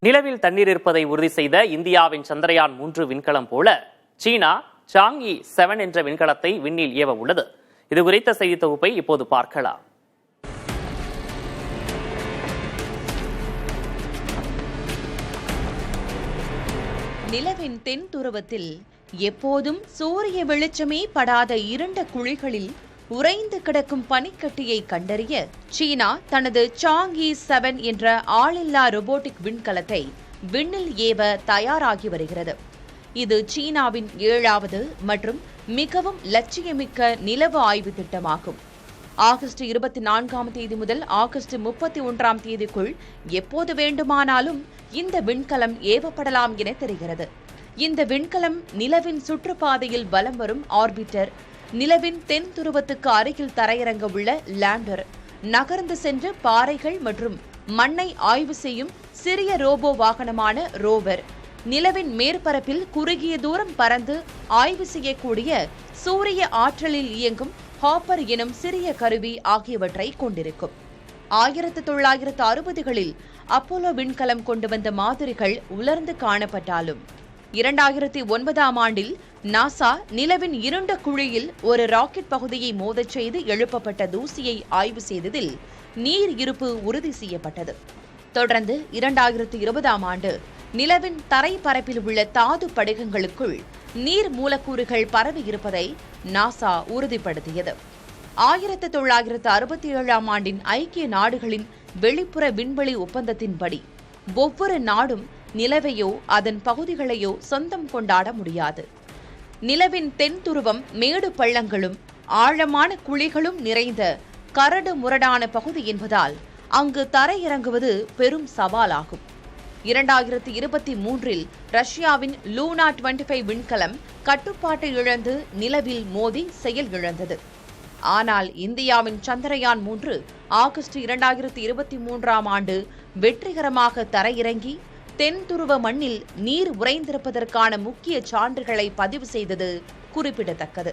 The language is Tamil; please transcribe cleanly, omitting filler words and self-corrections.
நிலவில் தண்ணீர் இருப்பதை உறுதி செய்த இந்தியாவின் சந்திரயான் 3 விண்கலம் போல சீனா சாங்யி 7 என்ற விண்கலத்தை விண்ணில் ஏவ உள்ளது. இதுகுறித்த செய்தி தொகுப்பை இப்போது பார்க்கலாம். நிலவின் தென் துருவத்தில் எப்போதும் சூரிய வெளிச்சமே படாத இருண்ட குழிகளில் உறைந்து கிடக்கும் பனிக்கட்டியை கண்டறிய சீனா தனது சாங்யி 7 என்ற ஆளில்லா ரோபோட்டிக் விண்கலத்தை விண்ணில் ஏவ தயாராகி வருகிறது. இது சீனாவின் 7வது மற்றும் மிகவும் லட்சியமிக்க நிலவு ஆய்வு திட்டமாகும். ஆகஸ்ட் 24ஆம் தேதி முதல் ஆகஸ்ட் 31ஆம் தேதிக்குள் எப்போது வேண்டுமானாலும் இந்த விண்கலம் ஏவப்படலாம் என தெரிகிறது. இந்த விண்கலம் நிலவின் சுற்றுப்பாதையில் வலம் வரும் ஆர்பிட்டர், நிலவின் தென் துருவத்துக்கு அருகில் தரையிறங்க உள்ள லேண்டர், நகர்ந்து சென்று பாறைகள் மற்றும் மண்ணை ஆய்வு செய்யும் சிறிய ரோபோ வாகனமான ரோவர், நிலவின் மேற்பரப்பில் குறுகிய தூரம் பறந்து ஆய்வு செய்யக்கூடிய சூரிய ஆற்றலில் இயங்கும் ஹாப்பர் எனும் சிறிய கருவி ஆகியவற்றை கொண்டிருக்கும். 1960களில் அப்போலோ விண்கலம் கொண்டு வந்த மாதிரிகள் உலர்ந்து காணப்பட்டாலும் 2009ஆம் ஆண்டில் நாசா நிலவின் இருண்ட குழியில் ஒரு ராக்கெட் பகுதியை மோதச் செய்து எழுப்பப்பட்ட தூசியை ஆய்வு செய்ததில் நீர் இருப்பு உறுதி செய்யப்பட்டது. தொடர்ந்து 2020ஆம் ஆண்டு நிலவின் தரை பரப்பில் உள்ள தாது படிகங்களுக்குள் நீர் மூலக்கூறுகள் பரவி இருப்பதை நாசா உறுதிப்படுத்தியது. 1967ஆம் ஆண்டின் ஐக்கிய நாடுகளின் வெளிப்புற விண்வெளி ஒப்பந்தத்தின்படி ஒவ்வொரு நாடும் நிலவையோ அதன் பகுதிகளையோ சொந்தம் கொண்டாட முடியாது. நிலவின் தென் துருவம் மேடு பள்ளங்களும் ஆழமான குழிகளும் நிறைந்த கரடு முரடான பகுதி என்பதால் அங்கு தரையிறங்குவது பெரும் சவாலாகும். 2023இல் ரஷ்யாவின் லூனா 25 விண்கலம் கட்டுப்பாட்டை இழந்து நிலவில் மோதி செயல் இழந்தது. ஆனால் இந்தியாவின் சந்திரயான் 3 ஆகஸ்ட் 2023ஆம் ஆண்டு வெற்றிகரமாக தரையிறங்கி தென் துருவ மண்ணில் நீர் உறைந்திருப்பதற்கான முக்கிய சான்றுகளை பதிவு செய்தது குறிப்பிடத்தக்கது.